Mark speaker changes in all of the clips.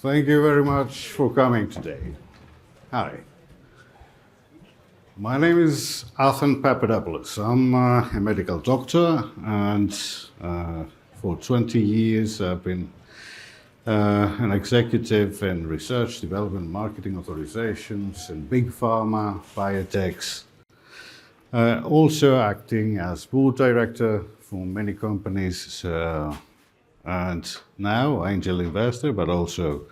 Speaker 1: Thank you very much for coming today. Hi. My name is Athan Papadopoulos. I'm a medical doctor, and for 20 years I've been an executive in research, development, marketing authorizations in big pharma, biotechs. Also acting as board director for many companies, and now angel investor, but also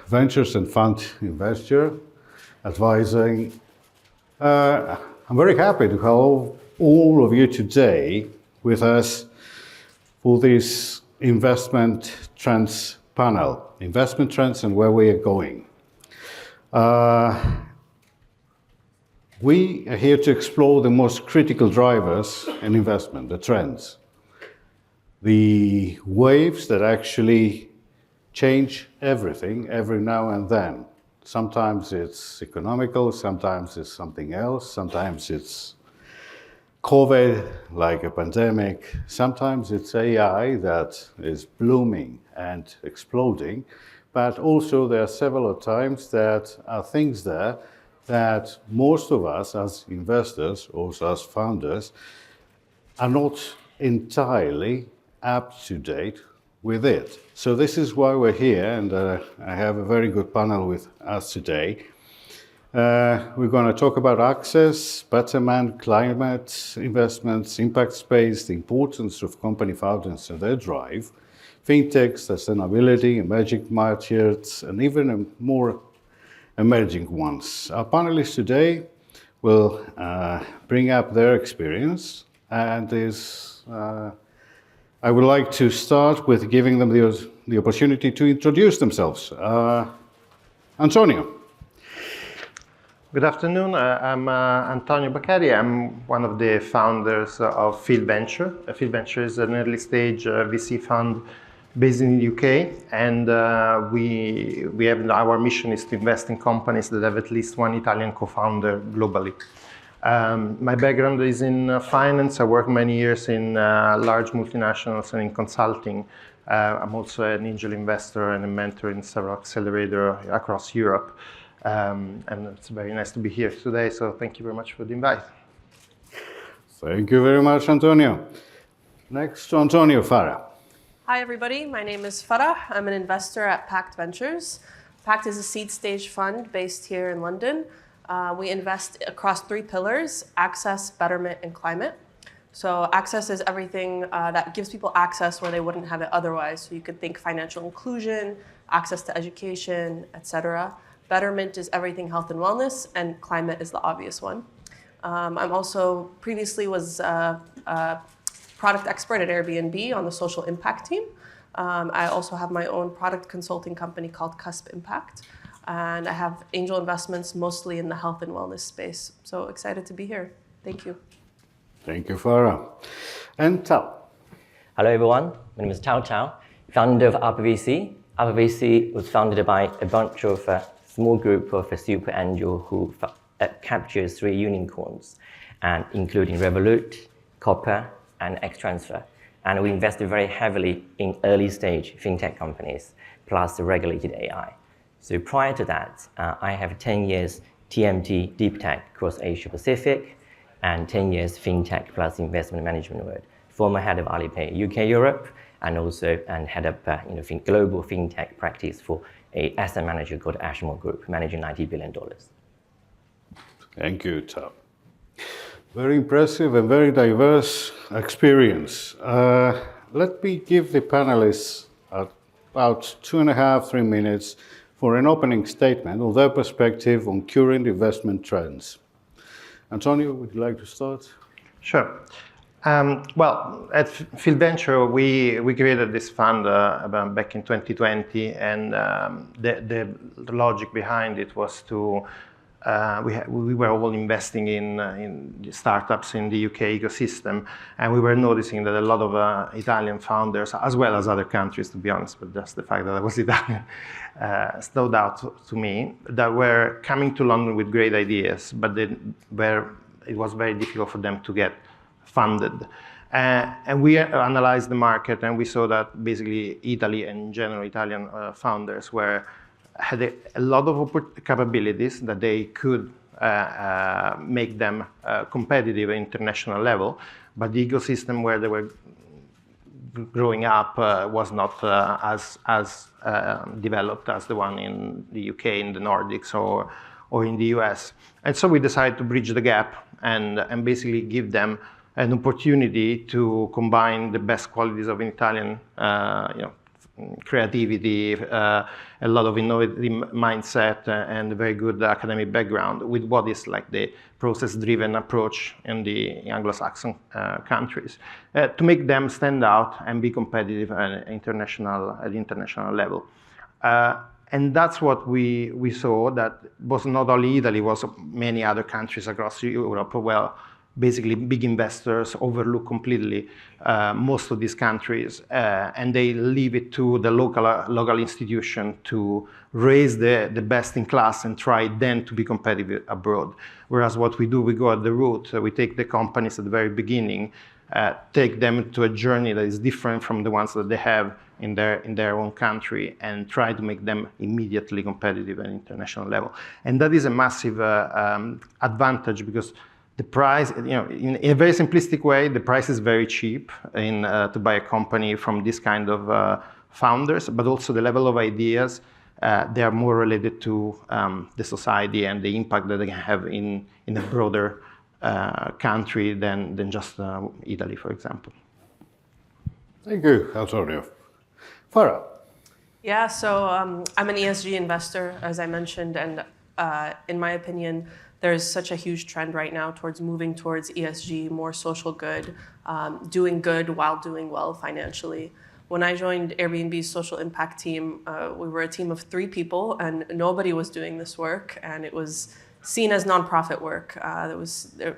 Speaker 1: ventures and fund investor, advising. I'm very happy to have all of you today with us for this investment trends panel, investment trends and where we are going. We are here to explore the most critical drivers in investment, the trends, the waves that actually change everything every now and then. Sometimes it's economical, sometimes it's something else, sometimes it's COVID, like a pandemic, sometimes it's AI that is blooming and exploding, but also there are several times that are things there that most of us as investors, also as founders, are not entirely up to date with it. So this is why we're here, and I have a very good panel with us today. We're going to talk about access, betterment, climate investments, impact space, the importance of company founders and their drive, fintech, sustainability, emerging markets, and even more emerging ones. Our panelists today will bring up their experience, and I would like to start with giving them the opportunity to introduce themselves. Antonio.
Speaker 2: Good afternoon. I'm Antonio Baccari. I'm one of the founders of Field Venture. Field Venture is an early stage VC fund based in the UK, and we have our mission is to invest in companies that have at least one Italian co-founder globally. My background is in finance. I worked many years in large multinationals and in consulting. I'm also an angel investor and a mentor in several accelerators across Europe. And it's very nice to be here today, so thank you very much for the invite.
Speaker 1: Thank you very much, Antonio. Next to Antonio, Farah.
Speaker 3: Hi, everybody. My name is Farah. I'm an investor at Pact Ventures. Pact is a seed stage fund based here in London. We invest across three pillars: access, betterment, and climate. So access is everything that gives people access where they wouldn't have it otherwise. So you could think financial inclusion, access to education, etc. Betterment is everything health and wellness, and climate is the obvious one. I'm also previously was a product expert at Airbnb on the social impact team. I also have my own product consulting company called Cusp Impact. And I have angel investments mostly in the health and wellness space. So excited to be here. Thank you.
Speaker 1: Thank you, Farah. And Tao.
Speaker 4: Hello, everyone. My name is Tao Tao, founder of Upper VC. Upper VC was founded by a bunch of small group of super angel who captures 3 unicorns, and including Revolut, Copper, and X-Transfer. And we invested very heavily in early stage fintech companies, plus the regulated AI. So prior to that, I have 10 years TMT deep tech across Asia Pacific, and 10 years fintech plus investment management work. Former head of Alipay UK Europe, and also head of global fintech practice for a asset manager called Ashmore Group, managing $90 billion.
Speaker 1: Thank you, Tom. Very impressive and very diverse experience. Let me give the panelists about 2.5, 3 minutes for an opening statement of their perspective on current investment trends. Antonio, would you like to start?
Speaker 2: Sure. Well, at Field Venture, we created this fund back in 2020, and the logic behind it was to we were all investing in startups in the UK ecosystem, and we were noticing that a lot of Italian founders, as well as other countries, to be honest, but just the fact that I was Italian, stood out to me, that were coming to London with great ideas, but it was very difficult for them to get funded. And we analyzed the market, and we saw that basically Italy and in general Italian founders had a lot of capabilities that they could make them competitive at international level, but the ecosystem where they were growing up was not as developed as the one in the UK, in the Nordics, or in the US. And so we decided to bridge the gap and basically give them an opportunity to combine the best qualities of Italian, creativity, a lot of innovative mindset, and a very good academic background with what is like the process-driven approach in the Anglo-Saxon countries, to make them stand out and be competitive at the international level. And that's what we saw, that was not only Italy, was many other countries across Europe where basically big investors overlook completely most of these countries, and they leave it to the local institution to raise the best in class and try then to be competitive abroad. Whereas what we do, we go at the root, we take the companies at the very beginning, take them to a journey that is different from the ones that they have in their own country, and try to make them immediately competitive at international level. And that is a massive advantage, because the price, in a very simplistic way, the price is very cheap to buy a company from this kind of founders, but also the level of ideas, they are more related to the society and the impact that they can have in a broader country than just Italy, for example.
Speaker 1: Thank you, Antonio. Farah.
Speaker 3: Yeah, so I'm an ESG investor, as I mentioned, and in my opinion, there's such a huge trend right now towards moving towards ESG, more social good, doing good while doing well financially. When I joined Airbnb's social impact team, we were a team of 3 people, and nobody was doing this work, and it was seen as nonprofit work.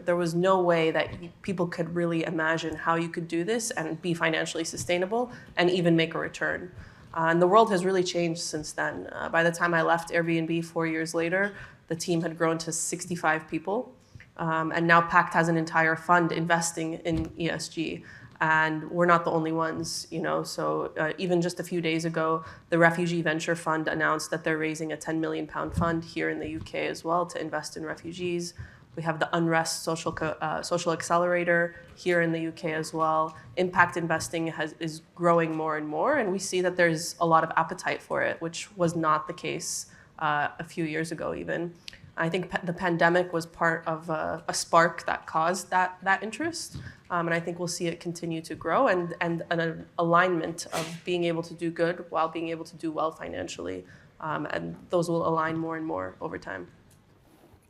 Speaker 3: There was no way that people could really imagine how you could do this and be financially sustainable and even make a return. And the world has really changed since then. By the time I left Airbnb 4 years later, the team had grown to 65 people. And now Pact has an entire fund investing in ESG. And we're not the only ones, So even just a few days ago, the Refugee Venture Fund announced that they're raising a £10 million fund here in the UK as well to invest in refugees. We have the Unrest Social Accelerator here in the UK as well. Impact investing is growing more and more, and we see that there's a lot of appetite for it, which was not the case a few years ago even. I think the pandemic was part of a spark that caused that interest, and I think we'll see it continue to grow, and an alignment of being able to do good while being able to do well financially, and those will align more and more over time.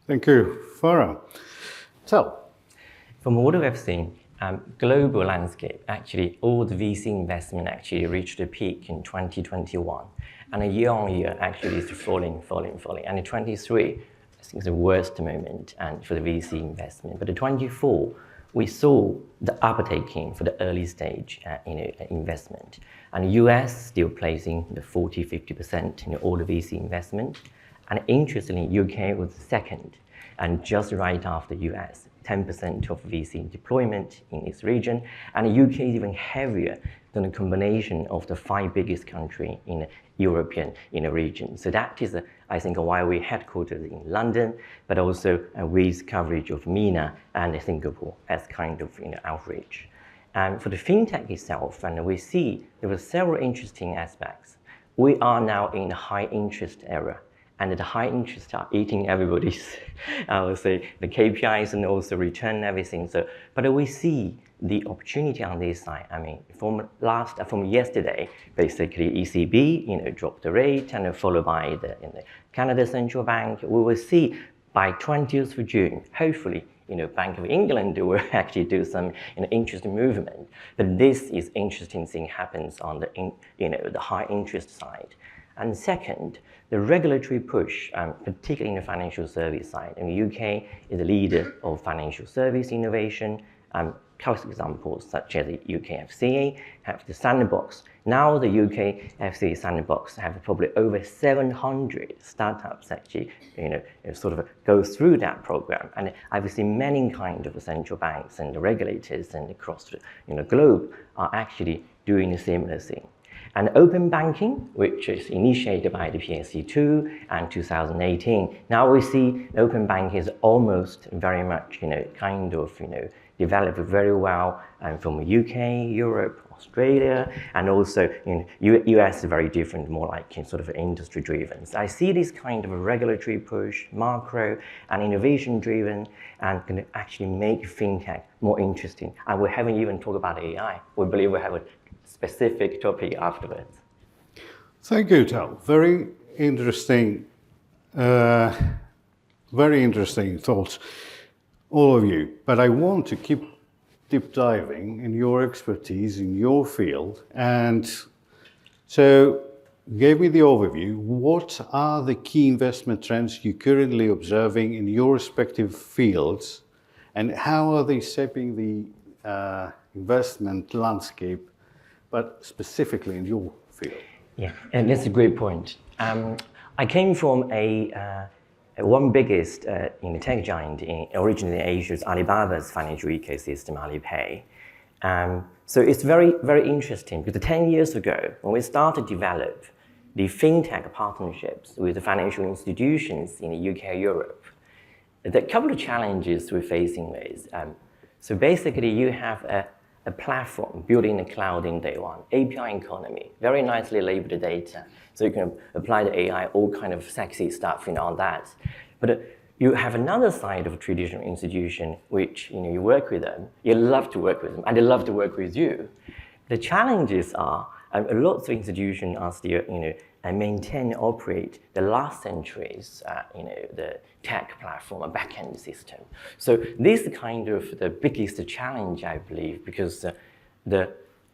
Speaker 1: Thank you, Farah. So,
Speaker 4: from what we've seen, global landscape, actually all the VC investment actually reached a peak in 2021, and a year on year actually is falling. And in 23, I think it's the worst moment for the VC investment. But in 24, we saw the uptaking for the early stage investment. And the US still placing the 40-50% in all the VC investment. And interestingly, UK was second, and just right after US, 10% of VC deployment in this region. And the UK is even heavier than a combination of the 5 biggest countries in European region. So that is, I think, why we're headquartered in London, but also with coverage of MENA and Singapore as kind of outreach. And for the fintech itself, and we see there were several interesting aspects. We are now in a high interest era, and the high interest are eating everybody's, I would say, the KPIs and also return everything. So, but we see the opportunity on this side. I mean, from yesterday, basically ECB, dropped the rate, and followed by the Canada Central Bank. We will see by 20th of June, hopefully, Bank of England will actually do some interesting movement. But this is interesting thing happens on the high interest side. And second, the regulatory push, particularly in the financial service side. And the UK is a leader of financial service innovation. classic examples such as the UK FCA have the sandbox. Now the UK FCA sandbox have probably over 700 startups actually, sort of go through that program. And I've seen many kind of central banks and the regulators and across the globe are actually doing a similar thing. And open banking, which is initiated by the PSC2 and 2018, now we see open banking is almost very much, developed very well from UK, Europe, Australia, and also US is very different, more like sort of industry driven. So I see this kind of regulatory push, macro and innovation driven, and can actually make fintech more interesting. And we haven't even talked about AI. We believe we have a specific topic afterwards.
Speaker 1: Thank you, Tal. Very interesting thoughts, all of you. But I want to keep deep diving in your expertise in your field. And so you gave me the overview. What are the key investment trends you're currently observing in your respective fields, and how are they shaping the investment landscape, but specifically in your field?
Speaker 4: Yeah, and that's a great point. I came from one biggest tech giant originally in Asia, Alibaba's financial ecosystem, Alipay. So it's very, very interesting because 10 years ago, when we started to develop the fintech partnerships with the financial institutions in the UK, Europe, the couple of challenges we're facing is, so basically you have a platform built in the cloud in day one, API economy, very nicely labeled data. So you can apply the AI, all kind of sexy stuff on that. But you have another side of a traditional institution, which you work with them, you love to work with them, and they love to work with you. The challenges are, a lot of institutions are still, and maintain, operate the last century's, the tech platform, a back-end system. So this is kind of the biggest challenge, I believe, because the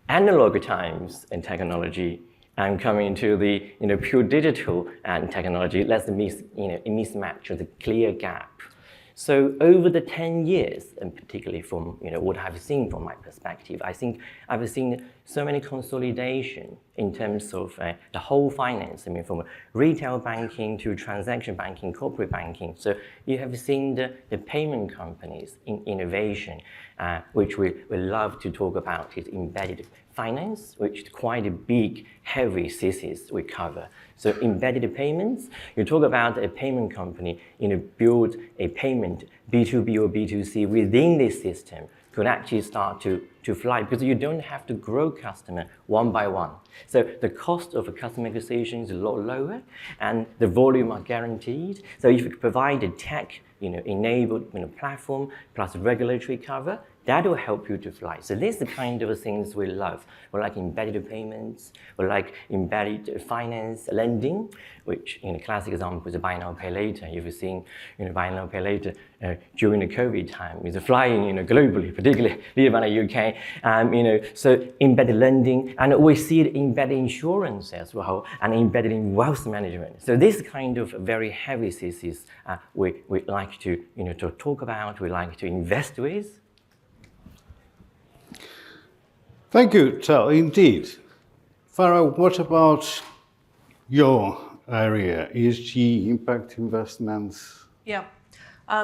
Speaker 4: analog times and technology and coming to the pure digital and technology, that's a mismatch or the clear gap. So over the 10 years, and particularly from what I've seen from my perspective, I think I've seen so many consolidation in terms of the whole finance. I mean, from retail banking to transaction banking, corporate banking. So you have seen the payment companies in innovation, which we love to talk about, is embedded finance, which is quite a big, heavy thesis we cover. So embedded payments, you talk about a payment company, build a payment, B2B or B2C within this system could actually start to fly because you don't have to grow customer one by one. So the cost of a customer acquisition is a lot lower and the volume are guaranteed. So if you provide a tech enabled platform plus regulatory cover, that will help you to fly. So this is the kind of things we love. We like embedded payments, we like embedded finance, lending, which classic example is buy now, pay later. You've seen buy now, pay later during the COVID time is flying globally, particularly in the UK. So embedded lending, and we see it embedded insurance as well, and embedded in wealth management. So this kind of very heavy thesis we like to talk about, we like to invest with.
Speaker 1: Thank you, Tal. Indeed. Farah, what about your area, ESG, impact investments?
Speaker 3: Yeah.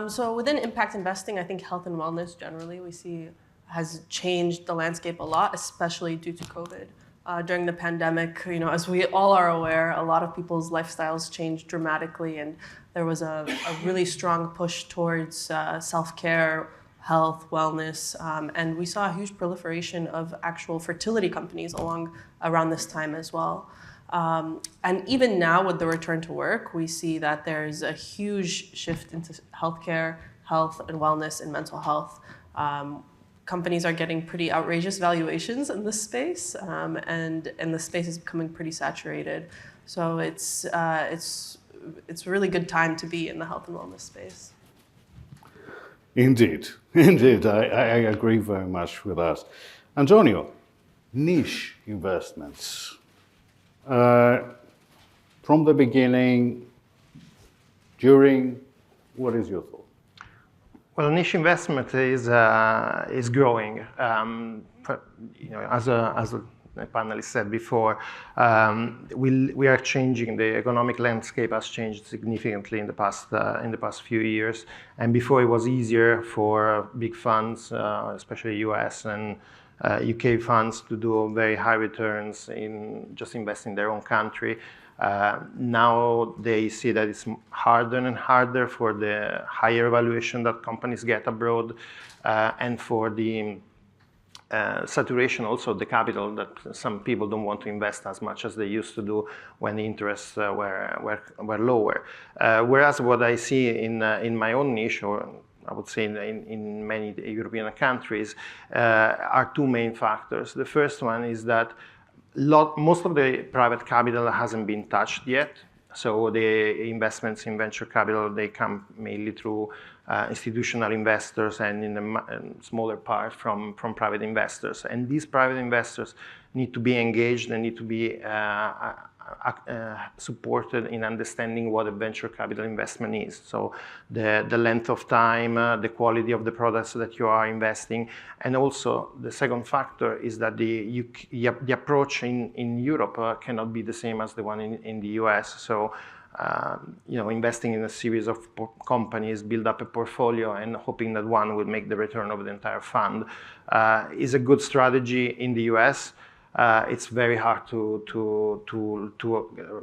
Speaker 3: So within impact investing, I think health and wellness generally we see has changed the landscape a lot, especially due to COVID. During the pandemic, as we all are aware, a lot of people's lifestyles changed dramatically, and there was a really strong push towards self-care, health, wellness, and we saw a huge proliferation of actual fertility companies around this time as well. And even now with the return to work, we see that there's a huge shift into healthcare, health and wellness and mental health. Companies are getting pretty outrageous valuations in this space, and the space is becoming pretty saturated. So it's a really good time to be in the health and wellness space.
Speaker 1: Indeed, indeed, I agree very much with that. Antonio, niche investments. From the beginning, during, what is your thought?
Speaker 2: Well, niche investment is growing. As the panelist said before, we are changing. The economic landscape has changed significantly in the past few years. And before, it was easier for big funds, especially U.S. and UK funds, to do very high returns in just investing in their own country. Now they see that it's harder and harder for the higher valuation that companies get abroad, and for the saturation also of the capital, that some people don't want to invest as much as they used to do when the interests were lower. Whereas what I see in my own niche, or I would say in many European countries, are two main factors. The first one is that most of the private capital hasn't been touched yet. So the investments in venture capital, they come mainly through institutional investors, and in a smaller part from private investors. And these private investors need to be engaged and need to be supported in understanding what a venture capital investment is. So the length of time, the quality of the products that you are investing, and also the second factor is that the approach in Europe cannot be the same as the one in the US. So investing in a series of companies, build up a portfolio, and hoping that one will make the return of the entire fund is a good strategy in the US. It's very hard to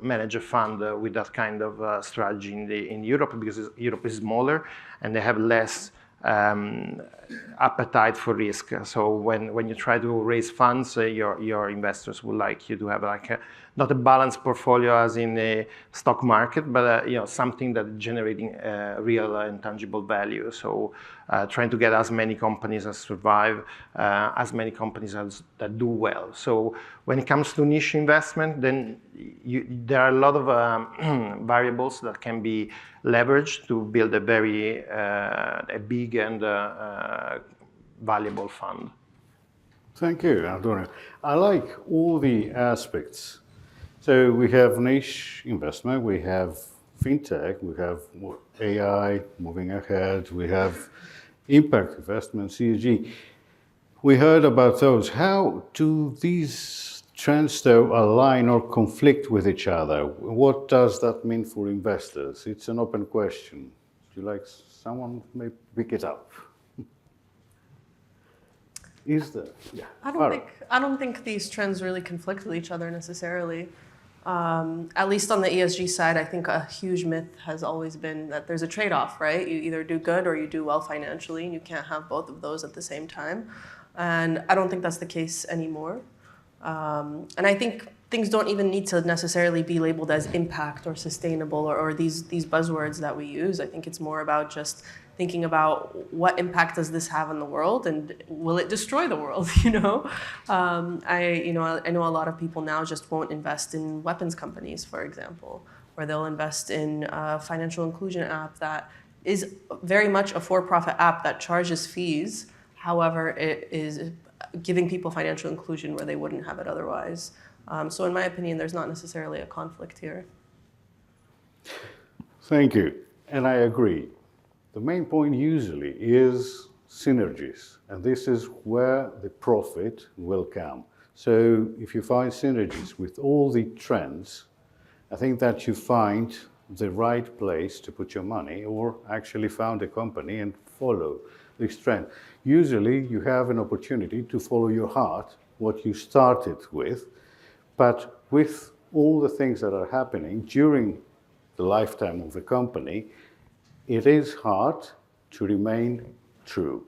Speaker 2: manage a fund with that kind of strategy in Europe, because Europe is smaller and they have less appetite for risk. So when you try to raise funds, your investors would like you to have not a balanced portfolio as in a stock market, but something that is generating real and tangible value. So trying to get as many companies as survive, as many companies that do well. So when it comes to niche investment, then there are a lot of variables that can be leveraged to build a very a big and valuable fund.
Speaker 1: Thank you, Antonio. I like all the aspects. So we have niche investment, we have fintech, we have AI moving ahead, we have impact investment, ESG. We heard about those. How do these trends, though, align or conflict with each other? What does that mean for investors? It's an open question. Would you like someone may pick it up? Is there? Yeah.
Speaker 3: I don't think these trends really conflict with each other necessarily. At least on the ESG side, I think a huge myth has always been that there's a trade-off, right? You either do good or you do well financially, and you can't have both of those at the same time. And I don't think that's the case anymore. And I think things don't even need to necessarily be labeled as impact or sustainable or these buzzwords that we use. I think it's more about just thinking about what impact does this have on the world, and will it destroy the world? I know a lot of people now just won't invest in weapons companies, for example, or they'll invest in a financial inclusion app that is very much a for-profit app that charges fees. However, it is giving people financial inclusion where they wouldn't have it otherwise. So in my opinion, there's not necessarily a conflict here.
Speaker 1: Thank you. And I agree. The main point usually is synergies, and this is where the profit will come. So if you find synergies with all the trends, I think that you find the right place to put your money, or actually found a company and follow this trend. Usually you have an opportunity to follow your heart, what you started with, but with all the things that are happening during the lifetime of the company, it is hard to remain true.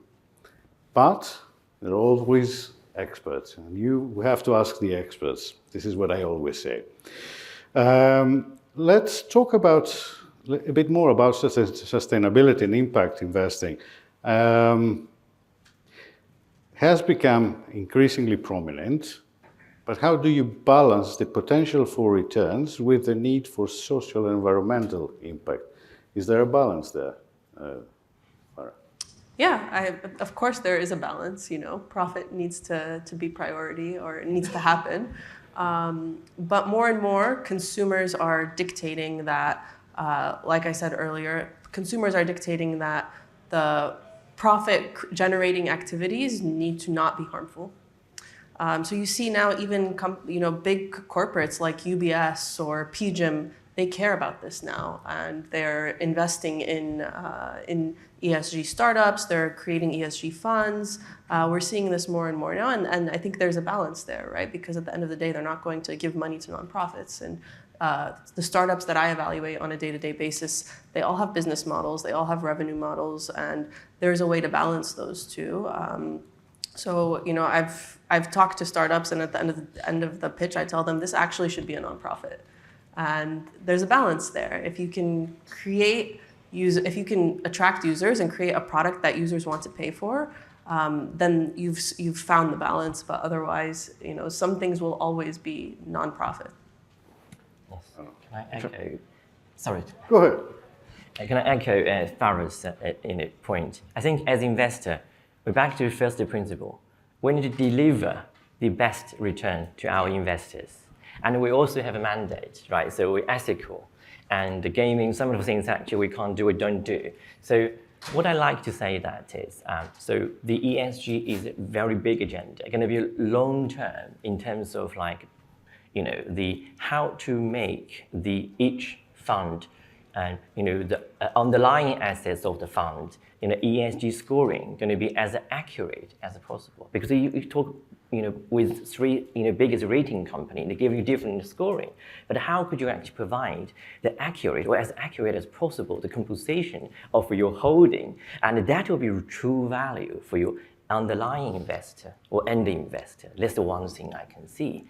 Speaker 1: But there are always experts, and you have to ask the experts. This is what I always say. Let's talk about a bit more about sustainability and impact investing. Has become increasingly prominent, but how do you balance the potential for returns with the need for social and environmental impact? Is there a balance there?
Speaker 3: Yeah, of course there is a balance. Profit needs to be priority, or it needs to happen. But more and more consumers are dictating that, like I said earlier, consumers are dictating that the profit-generating activities need to not be harmful. So you see now even big corporates like UBS or PGIM, they care about this now, and they're investing in ESG startups. They're creating ESG funds. We're seeing this more and more now, and I think there's a balance there, right? Because at the end of the day, they're not going to give money to nonprofits. And the startups that I evaluate on a day-to-day basis, they all have business models, they all have revenue models, and there's a way to balance those two. So I've talked to startups, and at the end of the pitch, I tell them this actually should be a nonprofit. And there's a balance there. If you can attract users and create a product that users want to pay for, then you've found the balance. But otherwise, some things will always be nonprofit.
Speaker 4: Yes. Can I echo? Sorry.
Speaker 1: Go ahead.
Speaker 4: Can I echo Farah's point? I think as investor, we're back to the first principle. We need to deliver the best return to our investors. And we also have a mandate, right? So we're ethical. And the gaming, some of the things actually we can't do, we don't do. So what I like to say that is, so the ESG is a very big agenda. It's going to be long term in terms of the how to make each fund and the underlying assets of the fund ESG scoring going to be as accurate as possible, because you talk with three biggest rating company, they give you different scoring, but how could you actually provide the accurate or as accurate as possible the composition of your holding, and that will be true value for your underlying investor or end investor. That's the one thing I can see.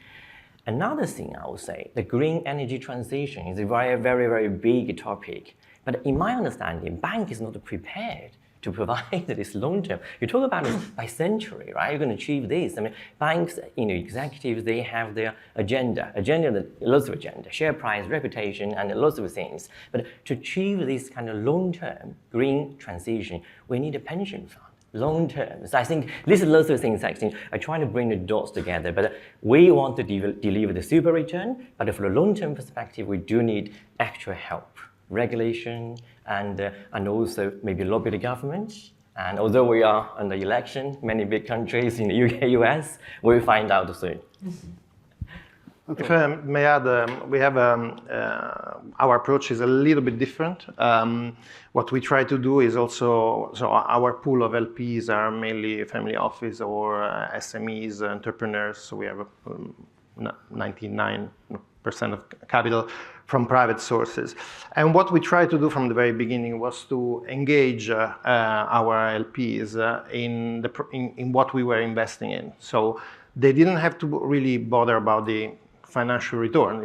Speaker 4: Another thing I would say, the green energy transition is a very, very, very big topic. But in my understanding, bank is not prepared to provide this long term. You talk about it by century, right? You're going to achieve this. I mean, banks, executives, they have their agenda, lots of agenda, share price, reputation, and lots of things. But to achieve this kind of long-term green transition, we need a pension fund. Long term. So I think this is lots of things actually. I try to bring the dots together, but we want to deliver the super return, but from a long-term perspective, we do need extra help, regulation, and also maybe lobby the government. And although we are under election, many big countries in the UK, US, we'll find out soon.
Speaker 2: Okay. If I may add, we have our approach is a little bit different. What we try to do is also, so our pool of LPs are mainly family office or SMEs, entrepreneurs. So we have 99% of capital from private sources. And what we tried to do from the very beginning was to engage our LPs in what we were investing in. So they didn't have to really bother about the financial return,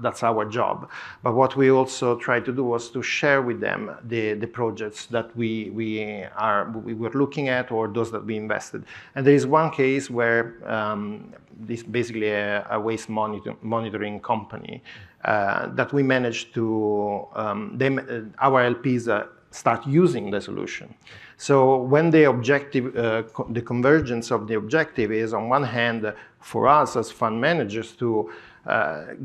Speaker 2: that's our job. But what we also tried to do was to share with them the projects that we were looking at, or those that we invested. And there is one case where this basically a waste monitoring company that we managed to our LPs start using the solution. So when the objective, the convergence of the objective is on one hand for us as fund managers to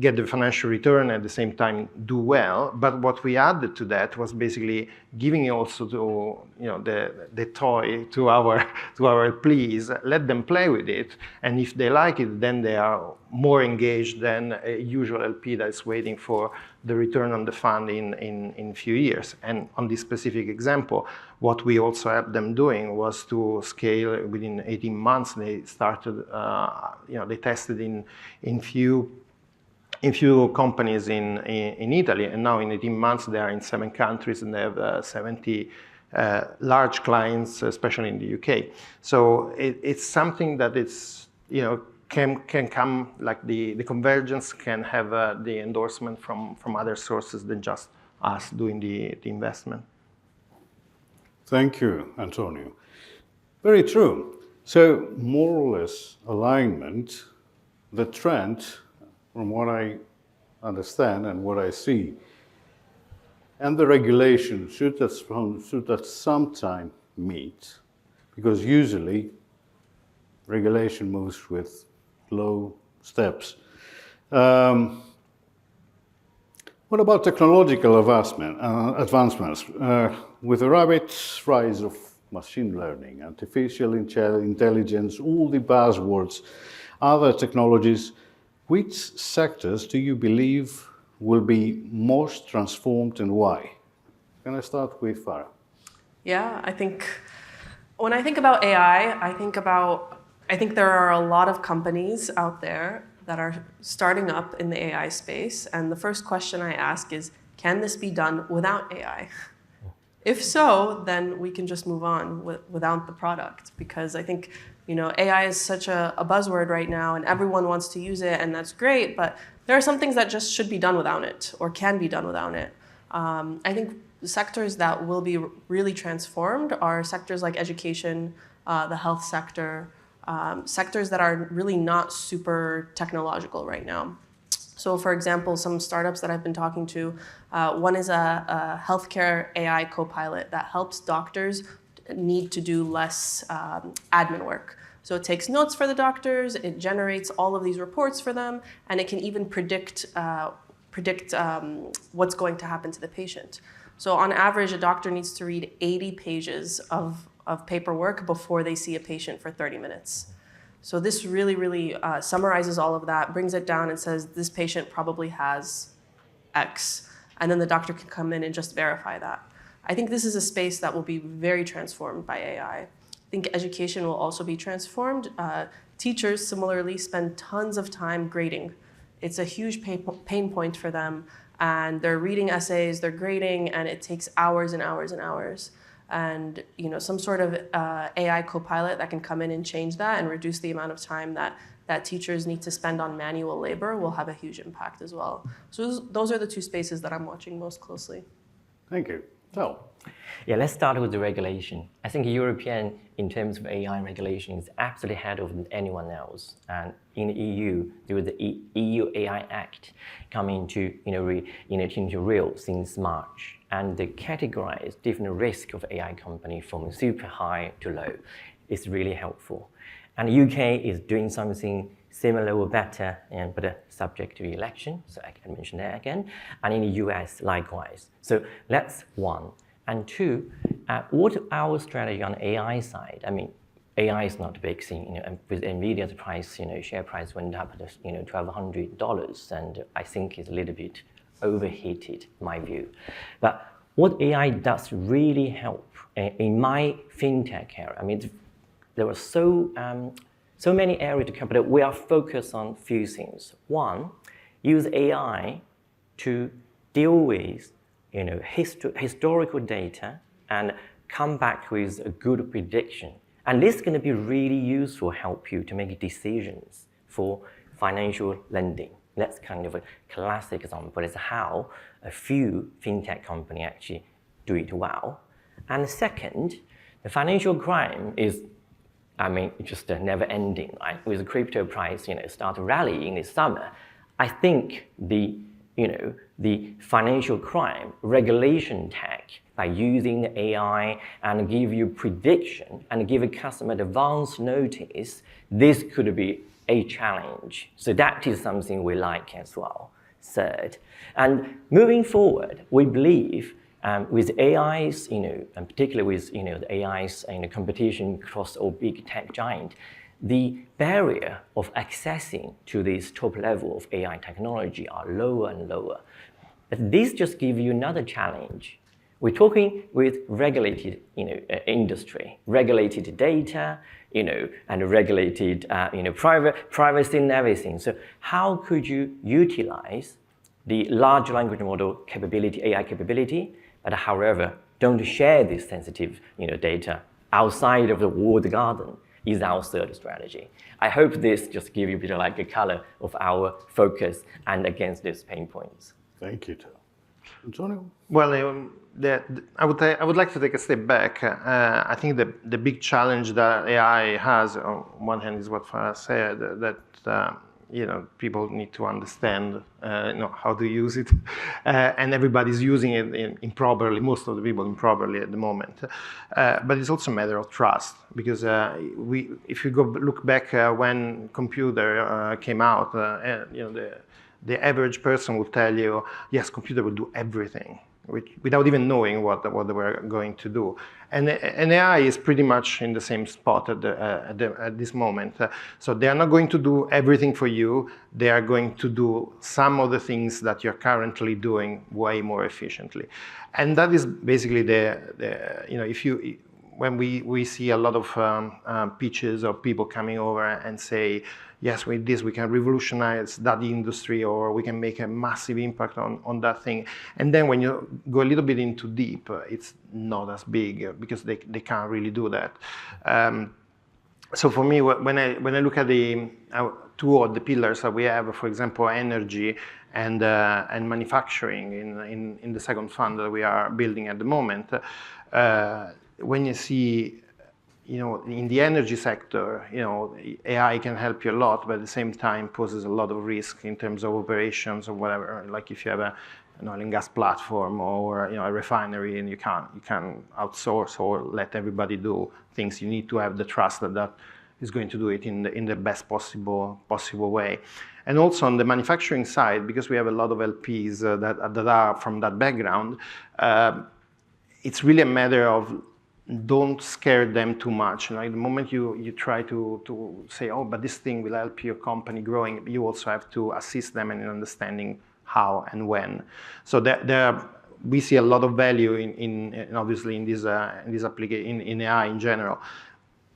Speaker 2: get the financial return at the same time do well, but what we added to that was basically giving also to the toy to our LPs, let them play with it, and if they like it, then they are more engaged than a usual LP that is waiting for the return on the fund in few years. And on this specific example, what we also helped them doing was to scale within 18 months. They started, they tested in few companies in Italy, and now in 18 months they are in 7 countries and they have 70 large clients, especially in the UK. So it's something that it's can come, like the convergence can have the endorsement from other sources than just us doing the investment.
Speaker 1: Thank you, Antonio. Very true. So more or less alignment, the trend, from what I understand and what I see, and the regulation should at some time meet, because usually regulation moves with slow steps. What about technological advancements? With the rapid rise of machine learning, artificial intelligence, all the buzzwords, other technologies. Which sectors do you believe will be most transformed and why? Can I start with Farah?
Speaker 3: Yeah, I think when I think about AI, I think there are a lot of companies out there that are starting up in the AI space. And the first question I ask is, can this be done without AI? If so, then we can just move on without the product, because I think AI is such a buzzword right now, and everyone wants to use it, and that's great. But there are some things that just should be done without it, or can be done without it. I think the sectors that will be really transformed are sectors like education, the health sector, sectors that are really not super technological right now. So for example, some startups that I've been talking to, one is a healthcare AI co-pilot that helps doctors need to do less admin work. So it takes notes for the doctors, it generates all of these reports for them, and it can even predict what's going to happen to the patient. So on average, a doctor needs to read 80 pages of paperwork before they see a patient for 30 minutes. So this really summarizes all of that, brings it down and says, this patient probably has X. And then the doctor can come in and just verify that. I think this is a space that will be very transformed by AI. I think education will also be transformed. Teachers similarly spend tons of time grading. It's a huge pain point for them. And they're reading essays, they're grading, and it takes hours and hours and hours. And some sort of AI co-pilot that can come in and change that and reduce the amount of time that teachers need to spend on manual labor will have a huge impact as well. So those are the two spaces that I'm watching most closely.
Speaker 1: Thank you. So,
Speaker 4: yeah, let's start with the regulation. I think European, in terms of AI regulation, is absolutely ahead of anyone else. And in the EU, there was the EU AI Act coming to into real since March, and they categorize different risks of AI company from super high to low. It's really helpful. And the UK is doing something similar or better, but subject to the election, so I can mention that again. And in the US, likewise. So that's one. And two, what our strategy on the AI side? I mean, AI is not a big thing. With Nvidia's price, share price went up to $1,200, and I think it's a little bit overheated, in my view. But what AI does really help in my fintech area. I mean, there were so many areas to cover, but we are focused on a few things. One, use AI to deal with historical data and come back with a good prediction. And this is going to be really useful, help you to make decisions for financial lending. That's kind of a classic example. It's how a few fintech companies actually do it well. And second, the financial crime is, just never ending, right? With the crypto price, start rallying this summer. I think the financial crime regulation tech, by using the AI and give you prediction and give a customer advance notice, this could be a challenge. So that is something we like as well. Third, and moving forward, we believe with AIs, and particularly with the AIs competition across all big tech giants, the barrier of accessing to this top level of AI technology are lower and lower. But this just gives you another challenge. We're talking with regulated industry, regulated data, and regulated privacy and everything. So how could you utilize the large language model capability, AI capability, but however, don't share this sensitive data outside of the walled garden? Is our third strategy. I hope this just gives you a bit of like a color of our focus and against these pain points.
Speaker 1: thank you, Tom. Antonio?
Speaker 2: Well, I would like to take a step back. I think the big challenge that AI has, on one hand, is what Farah said, that people need to understand how to use it, and everybody's using it improperly. Most of the people improperly at the moment. But it's also a matter of trust, because if you look back when computer came out, the average person will tell you, yes, computer will do everything. without even knowing what they were going to do. And AI is pretty much in the same spot at this moment. So they are not going to do everything for you. They are going to do some of the things that you're currently doing way more efficiently. And that is basically when we see a lot of pitches of people coming over and say, yes, with this we can revolutionize that industry, or we can make a massive impact on that thing. And then when you go a little bit into deep, it's not as big because they can't really do that. So for me, when I look at the two of the pillars that we have, for example, energy and manufacturing in the second fund that we are building at the moment, when you see, in the energy sector, AI can help you a lot, but at the same time poses a lot of risk in terms of operations or whatever. Like if you have an oil and gas platform or a refinery, and you can outsource or let everybody do things, you need to have the trust that is going to do it in the best possible way. And also on the manufacturing side, because we have a lot of LPs that are from that background, it's really a matter of don't scare them too much. The moment you try to say, oh, but this thing will help your company growing, you also have to assist them in understanding how and when. So we see a lot of value in obviously in this application in AI in general,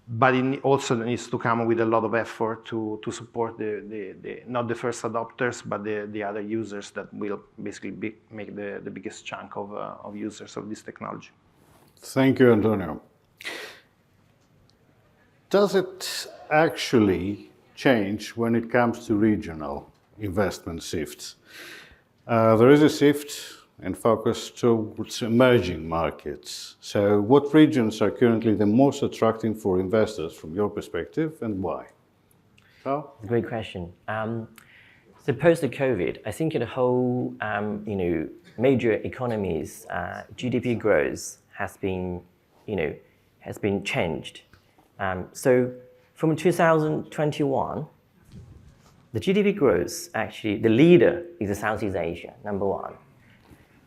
Speaker 2: but it also needs to come with a lot of effort to support the not the first adopters, but the other users that will basically make the biggest chunk of users of this technology.
Speaker 1: Thank you, Antonio. Does it actually change when it comes to regional investment shifts? There is a shift and focus towards emerging markets. So what regions are currently the most attractive for investors from your perspective, and why? Carl?
Speaker 4: Great question. So post-COVID, I think the whole major economies GDP growth has been changed. So from 2021, the GDP growth, actually, the leader is Southeast Asia, number one.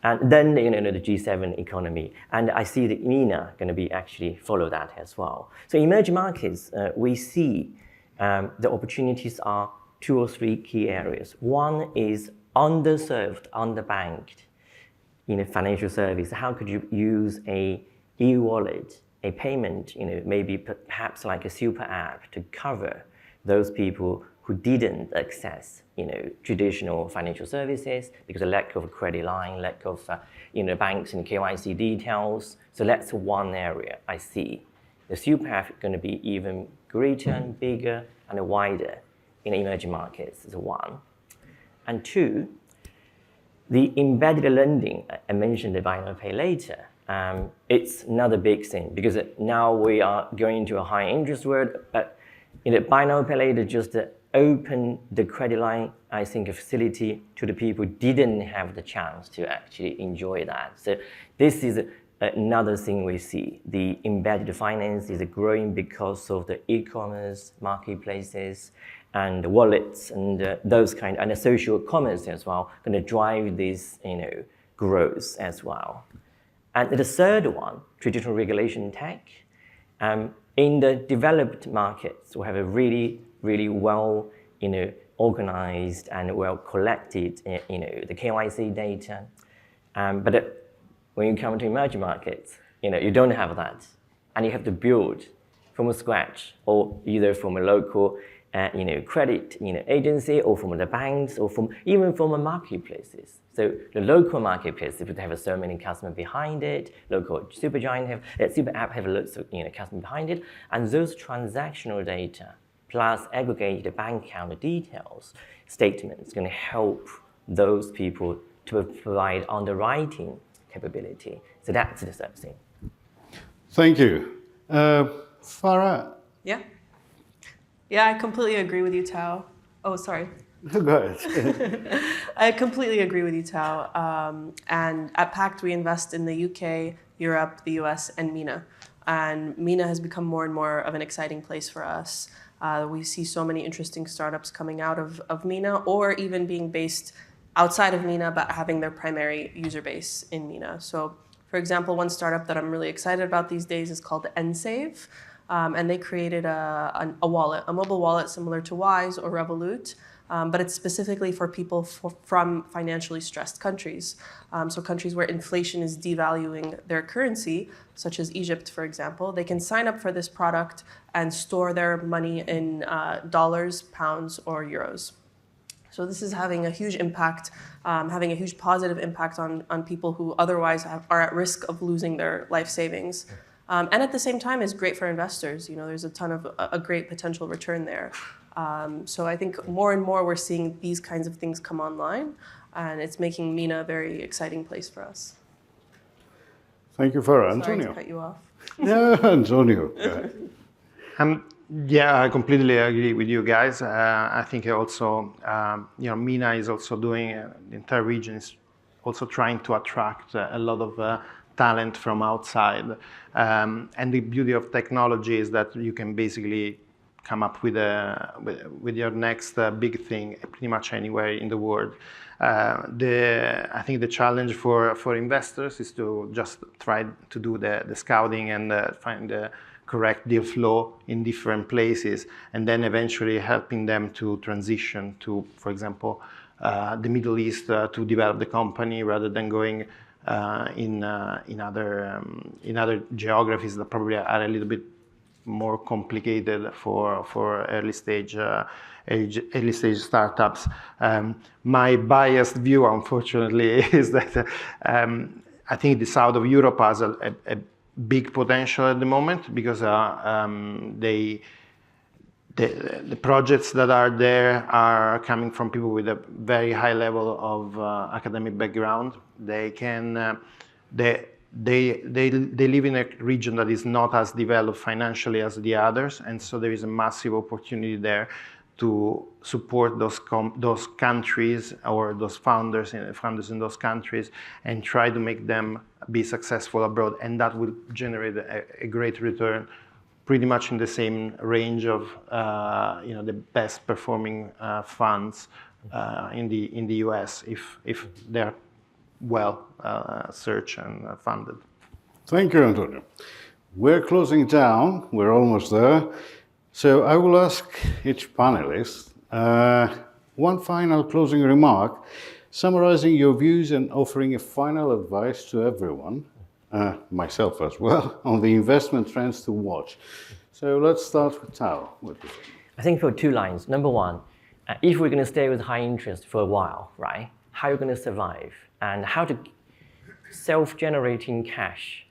Speaker 4: And then, the G7 economy. And I see the MENA going to be actually follow that as well. So emerging markets, we see the opportunities are 2 or 3 key areas. One is underserved, underbanked, financial service. How could you use a e-wallet, a payment, maybe perhaps like a super app to cover those people who didn't access, traditional financial services because of lack of a credit line, lack of, banks and KYC details. So that's one area I see. The super app is going to be even greater and bigger and wider in emerging markets is one. And 2, the embedded lending, I mentioned the buy now pay later. It's another big thing because now we are going into a high interest world, but buy now pay later just open the credit line, I think, a facility to the people who didn't have the chance to actually enjoy that. So this is another thing we see. The embedded finance is growing because of the e-commerce marketplaces and wallets and those kind, and the social commerce as well, going to drive this, growth as well. And the third one, traditional regulation tech. In the developed markets, we have a really, really well, organized and well collected, the KYC data. But when you come to emerging markets, you don't have that, and you have to build from scratch, or either from a local, credit, agency, or from the banks, or even from the marketplaces. So the local marketplace, if you have so many customers behind it, local super app have lots of customers behind it, and those transactional data plus aggregated bank account details statements going to help those people to provide underwriting capability. So that's the third thing.
Speaker 1: Thank you. Farah?
Speaker 3: Yeah. Yeah, I completely agree with you, Tao. Oh, sorry.
Speaker 1: Go ahead.
Speaker 3: I completely agree with you, Tao. And at Pact, we invest in the UK, Europe, the US, and MENA. And MENA has become more and more of an exciting place for us. We see so many interesting startups coming out of MENA, or even being based outside of MENA, but having their primary user base in MENA. So, for example, one startup that I'm really excited about these days is called Nsave, and they created a wallet, a mobile wallet similar to Wise or Revolut, but it's specifically for people from financially stressed countries. So countries where inflation is devaluing their currency, such as Egypt, for example, they can sign up for this product and store their money in dollars, pounds, or euros. So this is having a huge impact, having a huge positive impact on people who otherwise are at risk of losing their life savings. And at the same time, is great for investors. You know, there's a ton of a great potential return there. So I think more and more we're seeing these kinds of things come online, and it's making MENA a very exciting place for us.
Speaker 1: Thank you, Farah.
Speaker 3: Sorry
Speaker 1: Antonio.
Speaker 3: to cut you off.
Speaker 1: Yeah, Antonio. Yeah.
Speaker 2: Yeah, I completely agree with you guys. I think also, MENA is also doing, the entire region is also trying to attract a lot of talent from outside. And the beauty of technology is that you can basically come up with your next big thing pretty much anywhere in the world. I think the challenge for investors is to just try to do the scouting and find the correct deal flow in different places, and then eventually helping them to transition to, for example, the Middle East to develop the company rather than going in other geographies that probably are a little bit more complicated for early stage startups. My biased view, unfortunately, is that I think the south of Europe has a big potential at the moment because the projects that are there are coming from people with a very high level of academic background. They can they live in a region that is not as developed financially as the others, and so there is a massive opportunity there to support those countries or those founders in those countries and try to make them be successful abroad, and that will generate a great return, pretty much in the same range of the best performing funds in the US if they're well searched and funded.
Speaker 1: Thank you, Antonio. We're closing down. We're almost there. So I will ask each panelist one final closing remark, summarizing your views and offering a final advice to everyone, myself as well, on the investment trends to watch. So let's start with Tao.
Speaker 4: I think for 2 lines. Number one, if we're going to stay with high interest for a while, right? How are you going to survive? And how to self-generating cash,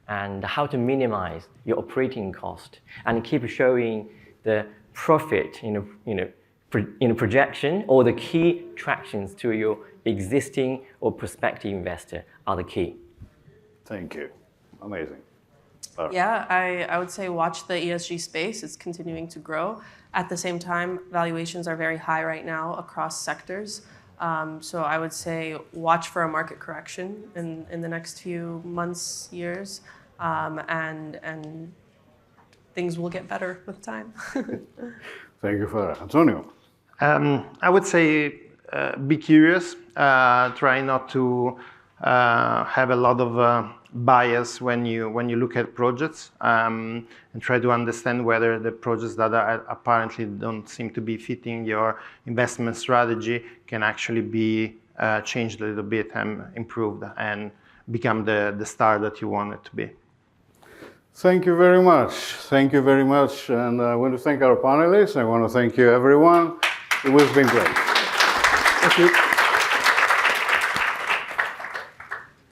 Speaker 4: and how to minimize your operating cost and keep showing the profit in projection, or the key attractions to your existing or prospective investor are the key.
Speaker 1: Thank you. Amazing.
Speaker 3: Yeah, I would say watch the ESG space. It's continuing to grow. At the same time, valuations are very high right now across sectors. So I would say watch for a market correction in the next few months, years, and things will get better with time.
Speaker 1: Thank you for that. Antonio?
Speaker 2: I would say be curious. Try not to have a lot of bias when you look at projects, and try to understand whether the projects that apparently don't seem to be fitting your investment strategy can actually be changed a little bit and improved and become the star that you want it to be.
Speaker 1: Thank you very much. Thank you very much. And I want to thank our panelists. I want to thank you, everyone. It has been great.
Speaker 2: Thank you.